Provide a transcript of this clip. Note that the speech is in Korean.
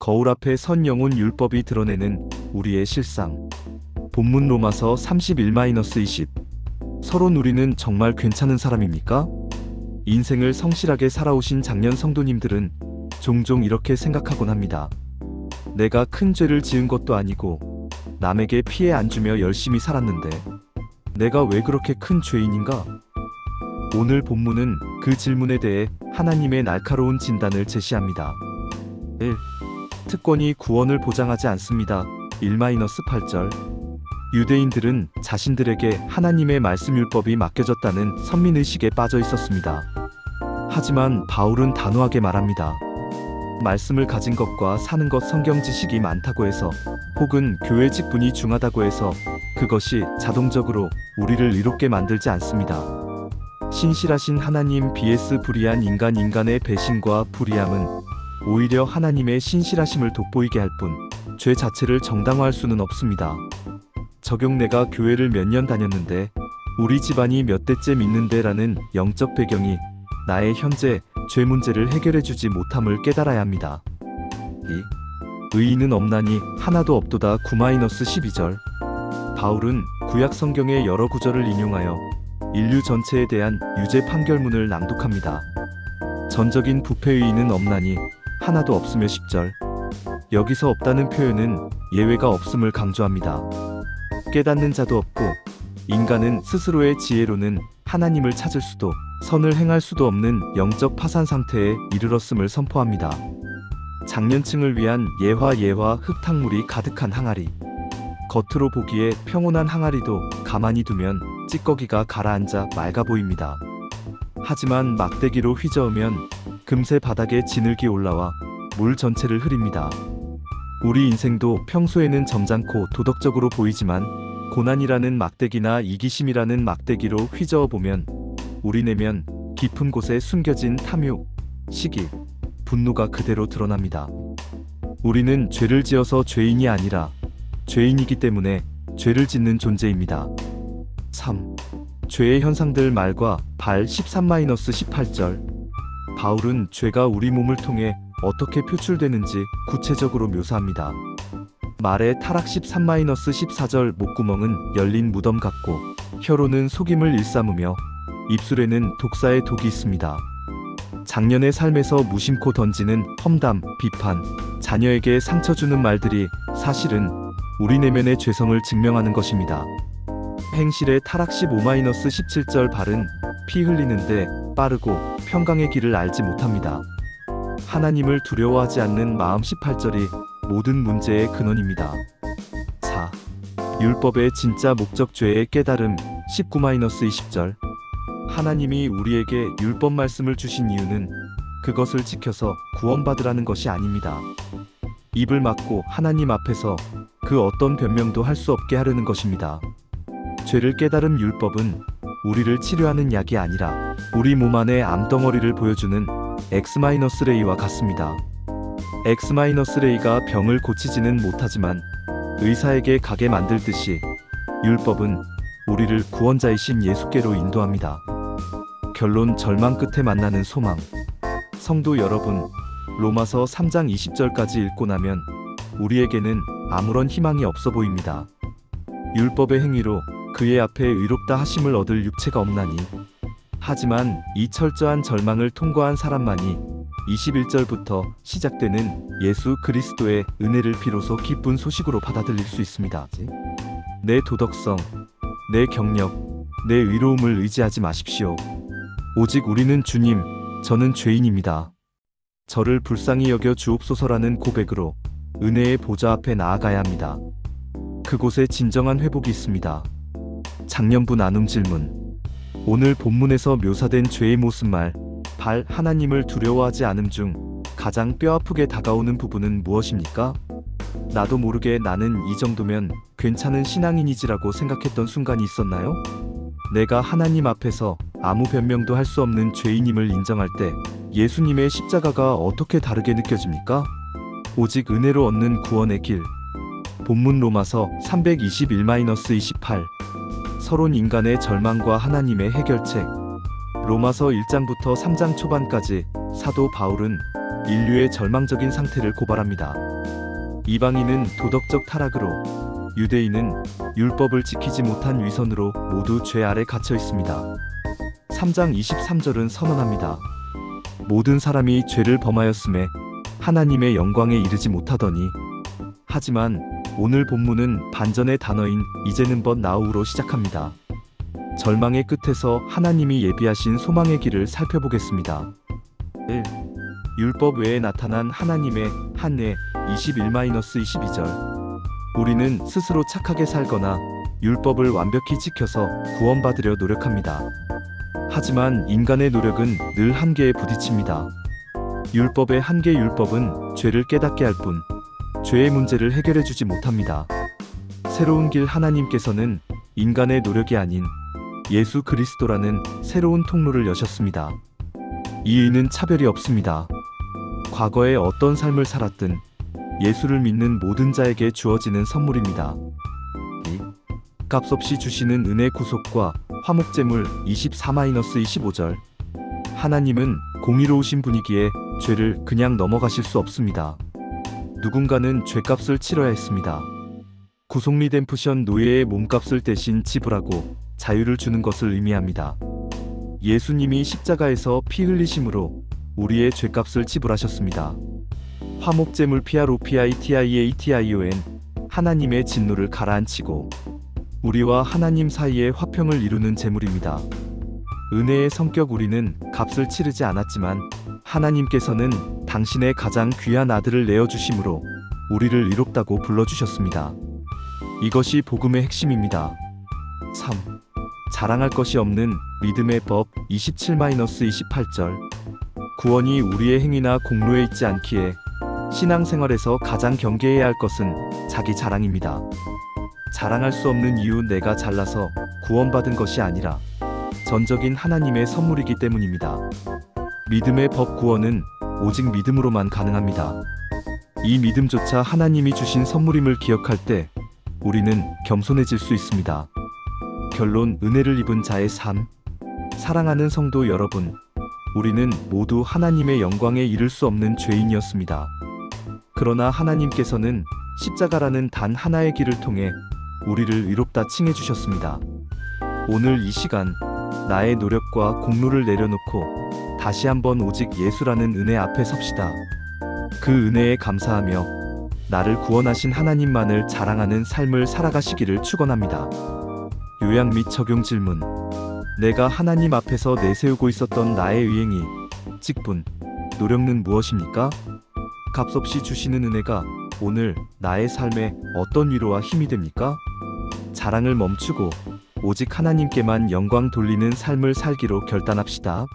거울 앞에 선 영혼 율법이 드러내는 우리의 실상. 본문 로마서 31-20. 서론 우리는 정말 괜찮은 사람입니까? 인생을 성실하게 살아오신 장년 성도님들은 종종 이렇게 생각하곤 합니다. 내가 큰 죄를 지은 것도 아니고 남에게 피해 안 주며 열심히 살았는데 내가 왜 그렇게 큰 죄인인가? 오늘 본문은 그 질문에 대해 하나님의 날카로운 진단을 제시합니다. 1. 특권이 구원을 보장하지 않습니다. 1-8절. 유대인들은 자신들에게 하나님의 말씀 율법이 맡겨졌다는 선민의식에 빠져 있었습니다. 하지만 바울은 단호하게 말합니다. 말씀을 가진 것과 사는 것, 성경 지식이 많다고 해서 혹은 교회 직분이 중하다고 해서 그것이 자동적으로 우리를 의롭게 만들지 않습니다. 신실하신 하나님 vs 불의한 인간, 인간의 배신과 불의함은 오히려 하나님의 신실하심을 돋보이게 할 뿐 죄 자체를 정당화할 수는 없습니다. 적용 내가 교회를 몇 년 다녔는데 우리 집안이 몇 대째 믿는데 라는 영적 배경이 나의 현재 죄 문제를 해결해주지 못함을 깨달아야 합니다. 2. 의인은 없나니 하나도 없도다. 9-12절. 바울은 구약 성경의 여러 구절을 인용하여 인류 전체에 대한 유죄 판결문을 낭독합니다. 전적인 부패의인은 없나니 하나도 없으며 10절. 여기서 없다는 표현은 예외가 없음을 강조합니다. 깨닫는 자도 없고 인간은 스스로의 지혜로는 하나님을 찾을 수도 선을 행할 수도 없는 영적 파산 상태에 이르렀음을 선포합니다. 장년층을 위한 예화 흙탕물이 가득한 항아리. 겉으로 보기에 평온한 항아리도 가만히 두면 찌꺼기가 가라앉아 맑아 보입니다. 하지만 막대기로 휘저으면 금세 바닥에 진흙이 올라와 물 전체를 흐립니다. 우리 인생도 평소에는 점잖고 도덕적으로 보이지만 고난이라는 막대기나 이기심이라는 막대기로 휘저어 보면 우리 내면 깊은 곳에 숨겨진 탐욕, 시기, 분노가 그대로 드러납니다. 우리는 죄를 지어서 죄인이 아니라 죄인이기 때문에 죄를 짓는 존재입니다. 3. 죄의 현상들 말과 발 13-18절. 바울은 죄가 우리 몸을 통해 어떻게 표출되는지 구체적으로 묘사합니다. 말의 타락 13-14절. 목구멍은 열린 무덤 같고 혀로는 속임을 일삼으며 입술에는 독사의 독이 있습니다. 장년의 삶에서 무심코 던지는 험담, 비판, 자녀에게 상처 주는 말들이 사실은 우리 내면의 죄성을 증명하는 것입니다. 행실의 타락 15-17절. 발은 피 흘리는데 빠르고 평강의 길을 알지 못합니다. 하나님을 두려워하지 않는 마음 18절이 모든 문제의 근원입니다. 4. 율법의 진짜 목적, 죄의 깨달음 19-20절. 하나님이 우리에게 율법 말씀을 주신 이유는 그것을 지켜서 구원받으라는 것이 아닙니다. 입을 막고 하나님 앞에서 그 어떤 변명도 할 수 없게 하려는 것입니다. 죄를 깨달음 율법은 우리를 치료하는 약이 아니라 우리 몸 안의 암덩어리를 보여주는 X-레이와 같습니다. X-레이가 병을 고치지는 못하지만 의사에게 가게 만들듯이 율법은 우리를 구원자이신 예수께로 인도합니다. 결론, 절망 끝에 만나는 소망. 성도 여러분, 로마서 3장 20절까지 읽고 나면 우리에게는 아무런 희망이 없어 보입니다. 율법의 행위로 그의 앞에 의롭다 하심을 얻을 육체가 없나니. 하지만 이 철저한 절망을 통과한 사람만이 21절부터 시작되는 예수 그리스도의 은혜를 비로소 기쁜 소식으로 받아들일 수 있습니다. 내 도덕성, 내 경력, 내 의로움을 의지하지 마십시오. 오직 우리는 주님, 저는 죄인입니다. 저를 불쌍히 여겨 주옵소서라는 고백으로 은혜의 보좌 앞에 나아가야 합니다. 그곳에 진정한 회복이 있습니다. 작년부 나눔 질문. 오늘 본문에서 묘사된 죄의 모습말, 발, 하나님을 두려워하지 않음 중 가장 뼈아프게 다가오는 부분은 무엇입니까? 나도 모르게 나는 이 정도면 괜찮은 신앙인이지라고 생각했던 순간이 있었나요? 내가 하나님 앞에서 아무 변명도 할 수 없는 죄인임을 인정할 때 예수님의 십자가가 어떻게 다르게 느껴집니까? 오직 은혜로 얻는 구원의 길. 본문 로마서 321-28. 서론 인간의 절망과 하나님의 해결책. 로마서 1장부터 3장 초반까지 사도 바울은 인류의 절망적인 상태를 고발합니다. 이방인은 도덕적 타락으로, 유대인은 율법을 지키지 못한 위선으로 모두 죄 아래 갇혀 있습니다. 3장 23절은 선언합니다. 모든 사람이 죄를 범하였음에 하나님의 영광에 이르지 못하더니. 하지만 오늘 본문은 반전의 단어인 이제는 벗 나우로 시작합니다. 절망의 끝에서 하나님이 예비하신 소망의 길을 살펴보겠습니다. 1. 율법 외에 나타난 하나님의 한해 21-22절. 우리는 스스로 착하게 살거나 율법을 완벽히 지켜서 구원받으려 노력합니다. 하지만 인간의 노력은 늘 한계에 부딪힙니다. 율법의 한계, 율법은 죄를 깨닫게 할 뿐 죄의 문제를 해결해 주지 못합니다. 새로운 길, 하나님께서는 인간의 노력이 아닌 예수 그리스도라는 새로운 통로를 여셨습니다. 이 의는 차별이 없습니다. 과거에 어떤 삶을 살았든 예수를 믿는 모든 자에게 주어지는 선물입니다. 2. 값없이 주시는 은혜, 구속과 화목제물 24-25절. 하나님은 공의로우신 분이기에 죄를 그냥 넘어가실 수 없습니다. 누군가는 죄값을 치러야 했습니다. 구속 리뎀프션, 노예의 몸값을 대신 지불하고 자유를 주는 것을 의미합니다. 예수님이 십자가에서 피 흘리심으로 우리의 죄값을 지불하셨습니다. 화목제물, PROPITIATION. 하나님의 진노를 가라앉히고 우리와 하나님 사이의 화평을 이루는 제물입니다. 은혜의 성격, 우리는 값을 치르지 않았지만 하나님께서는 당신의 가장 귀한 아들을 내어주심으로 우리를 의롭다고 불러주셨습니다. 이것이 복음의 핵심입니다. 3. 자랑할 것이 없는 믿음의 법 27-28절. 구원이 우리의 행위나 공로에 있지 않기에 신앙생활에서 가장 경계해야 할 것은 자기 자랑입니다. 자랑할 수 없는 이유, 내가 잘나서 구원받은 것이 아니라 전적인 하나님의 선물이기 때문입니다. 믿음의 법, 구원은 오직 믿음으로만 가능합니다. 이 믿음조차 하나님이 주신 선물임을 기억할 때 우리는 겸손해질 수 있습니다. 결론, 은혜를 입은 자의 삶. 사랑하는 성도 여러분, 우리는 모두 하나님의 영광에 이를 수 없는 죄인이었습니다. 그러나 하나님께서는 십자가라는 단 하나의 길을 통해 우리를 의롭다 칭해 주셨습니다. 오늘 이 시간 나의 노력과 공로를 내려놓고 다시 한번 오직 예수라는 은혜 앞에 섭시다. 그 은혜에 감사하며 나를 구원하신 하나님만을 자랑하는 삶을 살아가시기를 축원합니다. 요약 및 적용 질문. 내가 하나님 앞에서 내세우고 있었던 나의 의행이, 직분, 노력은 무엇입니까? 값없이 주시는 은혜가 오늘 나의 삶에 어떤 위로와 힘이 됩니까? 자랑을 멈추고 오직 하나님께만 영광 돌리는 삶을 살기로 결단합시다.